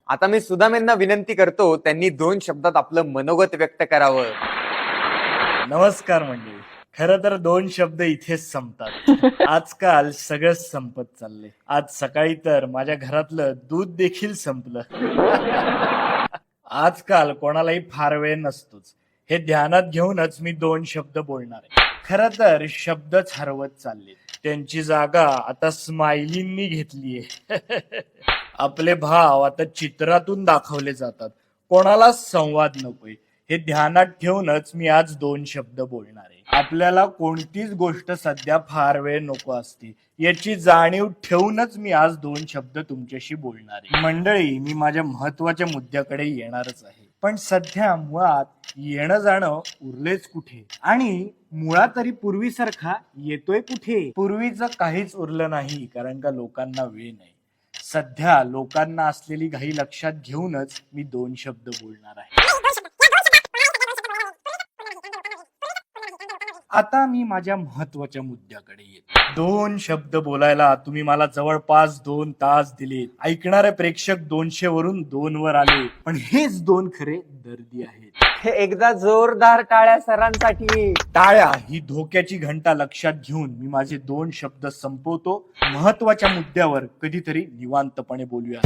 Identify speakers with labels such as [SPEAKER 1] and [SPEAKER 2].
[SPEAKER 1] आता मी सुदामेंना विनंती करतो त्यांनी 2 शब्दात आपलं मनोगत व्यक्त करावं.
[SPEAKER 2] नमस्कार मंडळी. खरं तर 2 शब्द इथेच संपतात. आजकाल सगळंच संपत चाललंय. आज सकाळी तर माझ्या घरातलं दूध देखील संपलं. आजकाल कोणालाही फार वेळ नसतोच. हे ध्यानात घेऊनच मी 2 शब्द बोलणार आहे. खरं तर शब्दच हरवत चालले. त्यांची जागा आता स्माइलींनी घेतलीये. आपले भाव आता चित्रातून दाखवले जातात. कोणालाच संवाद नकोय. हे ध्यानात ठेवूनच मी आज 2 शब्द बोलणार आहे. आपल्याला कोणतीच गोष्ट सध्या फार वेळ नको असते याची जाणीव ठेवूनच मी आज 2 शब्द तुमच्याशी बोलणार आहे. मंडळी, मी माझ्या महत्वाच्या मुद्द्याकडे येणारच आहे. पण सध्या मुळात येणं जाणं उरलेच कुठे, आणि मुळात तरी पूर्वीसारखा येतोय कुठे. पूर्वीचं काहीच उरलं नाही, कारण का लोकांना वेळ नाही. सध्या लोकांना असलेली घाई लक्षात घेऊनच मी 2 शब्द बोलणार आहे. आता मी माझ्या महत्वाच्या मुद्द्याकडे येतो. 2 शब्द बोलायला तुम्ही मला जवळपास 2 तास दिले. ऐकणारे प्रेक्षक 200 वरून 2 वर आले, पण हेच 2 खरे दर्दी आहेत.
[SPEAKER 1] हे एकदा जोरदार टाळ्या सरांसाठी.
[SPEAKER 2] टाळ्या ही धोक्याची घंटा लक्षात घेऊन मी माझे 2 शब्द संपवतो. महत्वाच्या मुद्द्यावर कधीतरी निवांतपणे बोलूया.